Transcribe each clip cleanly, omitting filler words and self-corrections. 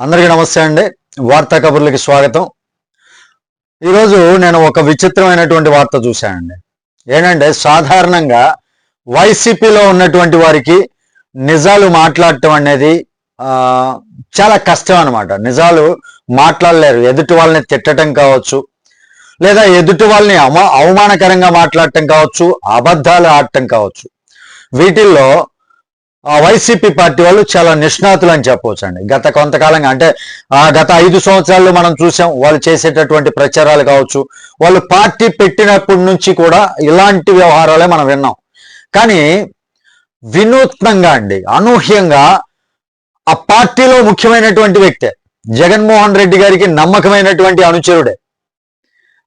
అందరికీ నమస్తే అండి. వార్తా కబుర్లకి స్వాగతం. ఈరోజు నేను ఒక విచిత్రమైనటువంటి వార్త చూశానండి. ఏంటంటే సాధారణంగా వైసీపీలో ఉన్నటువంటి వారికి నిజాలు మాట్లాడటం అనేది చాలా కష్టం అనమాట. నిజాలు మాట్లాడలేరు. ఎదుటి వాళ్ళని తిట్టడం కావచ్చు, లేదా ఎదుటి వాళ్ళని అవమానకరంగా మాట్లాడటం కావచ్చు, అబద్ధాలు ఆడటం కావచ్చు. వీటిల్లో వైసీపీ పార్టీ వాళ్ళు చాలా నిష్ణాతులు అని చెప్పవచ్చు అండి. గత కొంతకాలంగా అంటే గత 5 సంవత్సరాల్లో మనం చూసాం వాళ్ళు చేసేటటువంటి ప్రచారాలు కావచ్చు. వాళ్ళు పార్టీ పెట్టినప్పటి నుంచి కూడా ఇలాంటి వ్యవహారాలే మనం విన్నాం. కానీ వినూత్నంగా అండి, అనూహ్యంగా ఆ పార్టీలో ముఖ్యమైనటువంటి వ్యక్తే జగన్మోహన్ రెడ్డి గారికి నమ్మకమైనటువంటి అనుచరుడే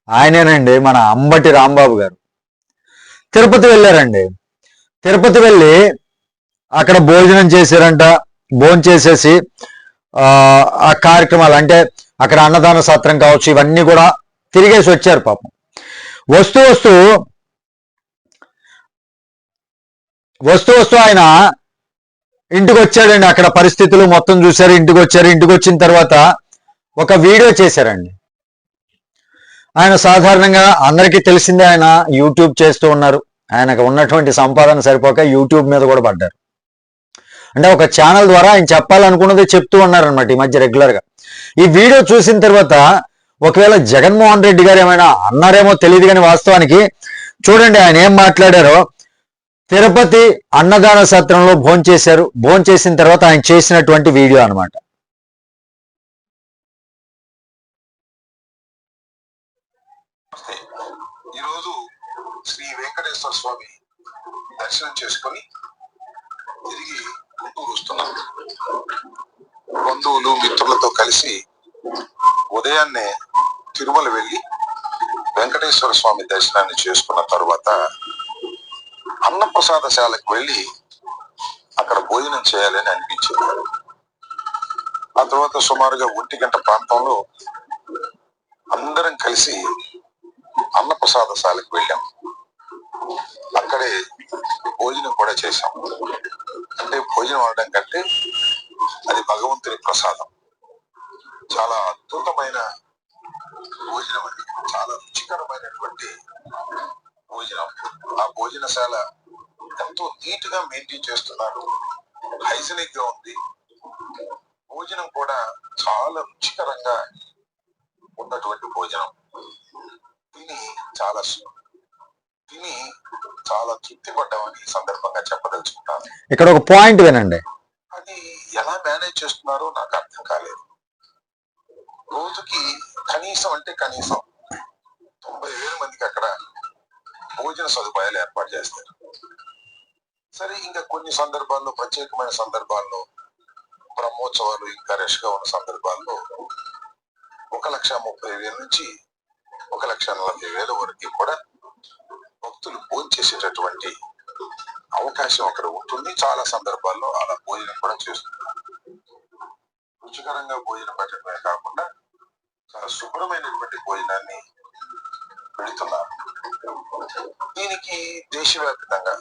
ఆయనేనండి, మన అంబటి రాంబాబు గారు. తిరుపతి వెళ్ళారండి. తిరుపతి వెళ్ళి అక్కడ భోజనం చేశారంట. భోజనం చేసేసి ఆ కార్యక్రమాలు అంటే అక్కడ అన్నదాన సత్రం కావచ్చు, ఇవన్నీ కూడా తిరిగేసి వచ్చారు. పాపం వస్తూ వస్తూ ఆయన ఇంటికి వచ్చాడండి. అక్కడ పరిస్థితులు మొత్తం చూశారు. ఇంటికి వచ్చారు. ఇంటికి వచ్చిన తర్వాత ఒక వీడియో చేశారండి. ఆయన సాధారణంగా అందరికీ తెలిసిందే, ఆయన యూట్యూబ్ చేస్తూ ఉన్నారు. ఆయనకు ఉన్నటువంటి సంపాదన సరిపోక యూట్యూబ్ మీద కూడా పడ్డారు. అంటే ఒక ఛానల్ ద్వారా ఆయన చెప్పాలనుకున్నది చెప్తూ ఉన్నారనమాట ఈ మధ్య రెగ్యులర్గా. ఈ వీడియో చూసిన తర్వాత ఒకవేళ జగన్మోహన్ రెడ్డి గారు ఏమైనా అన్నారేమో తెలియదు, కానీ వాస్తవానికి చూడండి ఆయన ఏం మాట్లాడారో. తిరుపతి అన్నదాన సత్రంలో భోంచేశారు. భోంచేసిన తర్వాత ఆయన చేసినటువంటి వీడియో అనమాట. ఈరోజు శ్రీ వెంకటేశ్వర స్వామి దర్శనం చేసుకొని తిరిగి గుంటూరు వస్తున్నాం. బంధువులు మిత్రులతో కలిసి ఉదయాన్నే తిరుమల వెళ్ళి వెంకటేశ్వర స్వామి దర్శనాన్ని చేసుకున్న తరువాత అన్నప్రసాదశాలకు వెళ్ళి అక్కడ భోజనం చేయాలని అనిపించింది. ఆ తర్వాత సుమారుగా 1 గంట ప్రాంతంలో అందరం కలిసి అన్నప్రసాదశాలకు వెళ్ళాం. అక్కడే భోజనం కూడా చేశాం. అంటే భోజనం అనడం కంటే అది భగవంతుని ప్రసాదం. చాలా అద్భుతమైన భోజనం, అది చాలా రుచికరమైనటువంటి భోజనం. ఆ భోజనశాల ఎంతో నీట్ గా మెయింటైన్ చేస్తున్నారు. హైజీనిక్ గా ఉంది. భోజనం కూడా చాలా రుచికరంగా ఉన్నటువంటి భోజనం. తిని చాలా తృప్తి పడ్డామని ఈ సందర్భంగా చెప్పదలుచుకుంటాను. ఇక్కడ ఒక పాయింట్ వినండి. అది ఎలా మేనేజ్ చేస్తున్నారో నాకు అర్థం కాలేదు. రోజుకి కనీసం 90,000 మందికి అక్కడ భోజన సదుపాయాలు ఏర్పాటు చేస్తారు. సరే, ఇంకా కొన్ని సందర్భాల్లో, ప్రత్యేకమైన సందర్భాల్లో, బ్రహ్మోత్సవాలు ఇంకా రష్ గా ఉన్న సందర్భాల్లో 1,30,000 నుంచి 1,40,000 వరకు కూడా భక్తులు భోజనం చేసేటటువంటి అవకాశం అక్కడ ఉంటుంది. చాలా సందర్భాల్లో అలా భోజనం కూడా చేస్తున్నారు. రుచికరంగా భోజనం పెట్టడమే కాకుండా చాలా శుభ్రమైనటువంటి భోజనాన్ని పెడుతున్నారు. దీనికి దేశవ్యాప్తంగా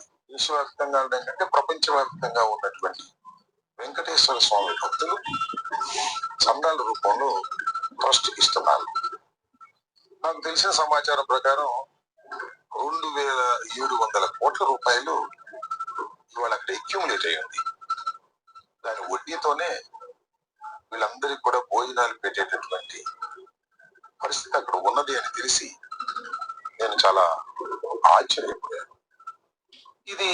అంటే ప్రపంచవ్యాప్తంగా ఉన్నటువంటి వెంకటేశ్వర స్వామి భక్తులు చందాల రూపంలో ట్రస్ట్కి ఇస్తున్నారు. నాకు తెలిసిన సమాచారం ప్రకారం 2,700 కోట్ల రూపాయలు ఇవాళ అక్కడ అక్యూములేట్ అయ్యింది. దాని వడ్డీతోనే వీళ్ళందరికీ కూడా భోజనాలు పెట్టేటటువంటి పరిస్థితి అక్కడ ఉన్నది అని తెలిసి నేను చాలా ఆశ్చర్యపోయాను. ఇది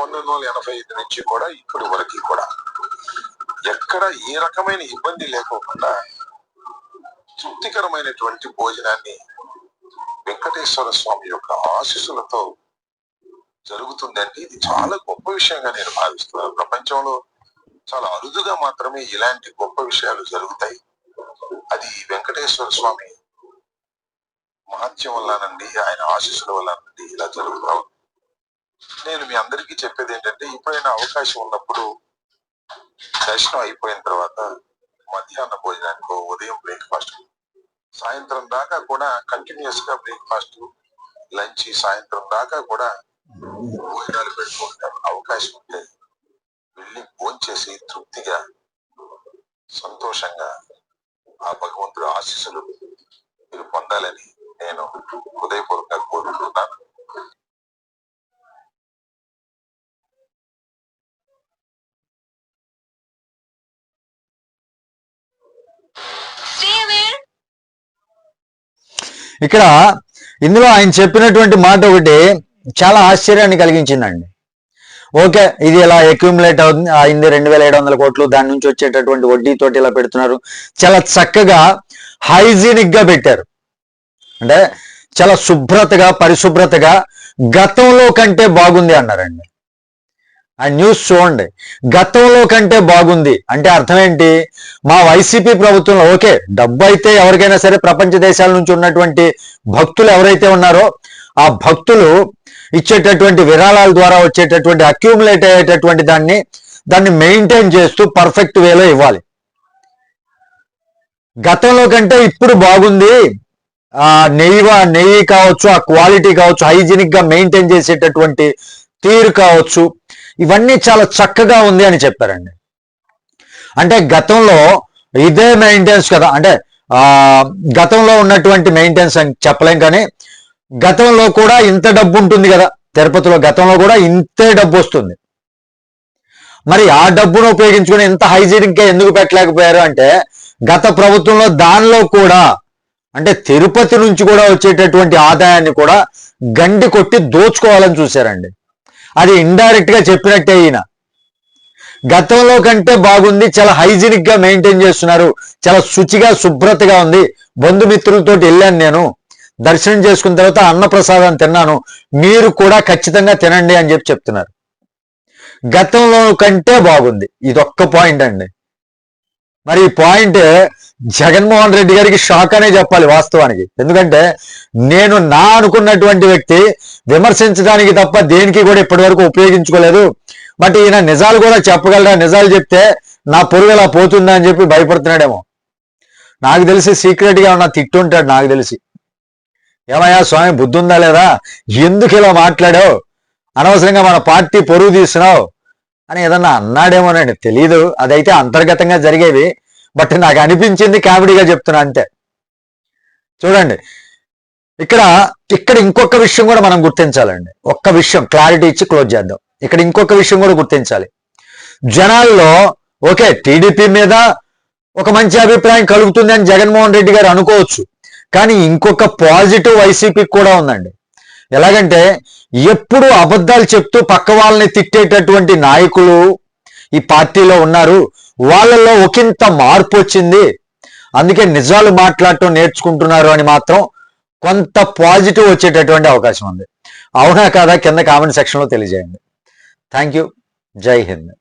1985 నుంచి కూడా ఇప్పటి వరకు కూడా ఎక్కడ ఏ రకమైన ఇబ్బంది లేకోకుండా తృప్తికరమైనటువంటి భోజనాన్ని వెంకటేశ్వర స్వామి యొక్క ఆశీస్సులతో జరుగుతుందంటే ఇది చాలా గొప్ప విషయంగా నేను భావిస్తున్నాను. ప్రపంచంలో చాలా అరుదుగా మాత్రమే ఇలాంటి గొప్ప విషయాలు జరుగుతాయి. అది వెంకటేశ్వర స్వామి మహత్యం వల్లనండి, ఆయన ఆశీస్సుల వల్లనండి ఇలా జరుగుతాం. నేను మీ అందరికీ చెప్పేది ఏంటంటే, ఎప్పుడైనా అవకాశం ఉన్నప్పుడు దర్శనం అయిపోయిన తర్వాత మధ్యాహ్న భోజనానికి, ఉదయం బ్రేక్ఫాస్ట్, సాయంత్రం దాకా కూడా కంటిన్యూస్ గా బ్రేక్ఫాస్ట్, లంచ్, సాయంత్రం దాకా కూడా భోజనాలు పెడుతూ ఉంటారు. అవకాశం ఉంటే వెళ్ళి భోంచేసి తృప్తిగా సంతోషంగా ఆ భగవంతుడి ఆశీస్సులు మీరు పొందాలని నేను హృదయపూర్వకంగా కోరుకుంటున్నాను. ఇక్కడ ఇందులో ఆయన చెప్పినటువంటి మాట ఒకటి చాలా ఆశ్చర్యాన్ని కలిగించిందండి. ఓకే, ఇది ఇలా అక్యూములేట్ అవుతుంది అయింది 2700 కోట్లు, దాని నుంచి వచ్చేటటువంటి వడ్డీతోటి ఇలా పెడుతున్నారు. చాలా చక్కగా హైజీనిక్ గా పెట్టారు, అంటే చాలా శుభ్రతగా పరిశుభ్రతగా గతంలో కంటే బాగుంది అన్నారండి. ఆ న్యూస్ చూడండి, గతంలో కంటే బాగుంది అంటే అర్థం ఏంటి? మా వైసీపీ ప్రభుత్వంలో ఓకే, డబ్బు అయితే ఎవరికైనా సరే ప్రపంచ దేశాల నుంచి ఉన్నటువంటి భక్తులు ఎవరైతే ఉన్నారో ఆ భక్తులు ఇచ్చేటటువంటి విరాళాల ద్వారా వచ్చేటటువంటి అక్యూములేట్ అయ్యేటటువంటి దాన్ని మెయింటైన్ చేస్తూ పర్ఫెక్ట్ వేలో ఇవ్వాలి. గతంలో కంటే ఇప్పుడు బాగుంది. ఆ నెయ్యి కావచ్చు, ఆ క్వాలిటీ కావచ్చు, హైజీనిక్ గా మెయింటైన్ చేసేటటువంటి తీరు కావచ్చు, ఇవన్నీ చాలా చక్కగా ఉంది అని చెప్పారండి. అంటే గతంలో ఇదే మెయింటెనెన్స్ కదా, అంటే గతంలో ఉన్నటువంటి మెయింటెనెన్స్ అని చెప్పలేం, కానీ గతంలో కూడా ఇంత డబ్బు ఉంటుంది కదా, తిరుపతిలో గతంలో కూడా ఇంతే డబ్బు వస్తుంది. మరి ఆ డబ్బును ఉపయోగించుకుని ఇంత హైజీనిక్ గా ఎందుకు పెట్టలేకపోయారు అంటే, గత ప్రభుత్వంలో దానిలో కూడా అంటే తిరుపతి నుంచి కూడా వచ్చేటటువంటి ఆదాయాన్ని కూడా గండి కొట్టి దోచుకోవాలని చూశారండి. అది ఇండైరెక్ట్ గా చెప్పినట్టే ఈయన. గతంలో కంటే బాగుంది, చాలా హైజీనిక్ గా మెయింటైన్ చేస్తున్నారు, చాలా శుచిగా శుభ్రతగా ఉంది. బంధుమిత్రులతో వెళ్ళాను, నేను దర్శనం చేసుకున్న తర్వాత అన్నప్రసాదం తిన్నాను, మీరు కూడా ఖచ్చితంగా తినండి అని చెప్తున్నారు. గతంలో కంటే బాగుంది, ఇదొక్క పాయింట్ అండి. మరి ఈ పాయింట్ జగన్మోహన్ రెడ్డి గారికి షాక్ అనే చెప్పాలి వాస్తవానికి. ఎందుకంటే నేను అనుకున్నటువంటి వ్యక్తి విమర్శించడానికి తప్ప దేనికి కూడా ఇప్పటి వరకు ఉపయోగించుకోలేదు. బట్ ఈయన నిజాలు కూడా చెప్పగలరా, నిజాలు చెప్తే నా పొరుగు ఎలా పోతుందా అని చెప్పి భయపడుతున్నాడేమో. నాకు తెలిసి సీక్రెట్ గా ఉన్న తిట్టుంటాడు నాకు తెలిసి. ఏమయ్యా స్వామి, బుద్ధి ఉందా లేదా, ఎందుకు ఇలా మాట్లాడావు, అనవసరంగా మన పార్టీ పొరుగు తీస్తున్నావు అని ఏదన్నా అన్నాడేమోనండి, తెలీదు. అదైతే అంతర్గతంగా జరిగేవి, బట్ నాకు అనిపించింది కామెడీగా చెప్తున్నా అంతే. చూడండి, ఇక్కడ ఇంకొక విషయం కూడా మనం గుర్తించాలండి. ఒక్క విషయం క్లారిటీ ఇచ్చి క్లోజ్ చేద్దాం. ఇక్కడ ఇంకొక విషయం కూడా గుర్తించాలి. జనాల్లో ఓకే, టీడీపీ మీద ఒక మంచి అభిప్రాయం కలుగుతుంది అని జగన్మోహన్ రెడ్డి గారు అనుకోవచ్చు, కానీ ఇంకొక పాజిటివ్ వైసీపీకి కూడా ఉందండి. ఎలాగంటే ఎప్పుడు అబద్ధాలు చెప్తూ పక్క వాళ్ళని తిట్టేటటువంటి నాయకులు ఈ పార్టీలో ఉన్నారు, వాళ్ళల్లో ఒకంత మార్పు వచ్చింది, అందుకే నిజాలు మాట్లాడటం నేర్చుకుంటున్నారు అని మాత్రం కొంత పాజిటివ్ వచ్చేటటువంటి అవకాశం ఉంది. అవునా కాదా కింద కామెంట్ సెక్షన్లో తెలియజేయండి. Thank you. జై హింద్.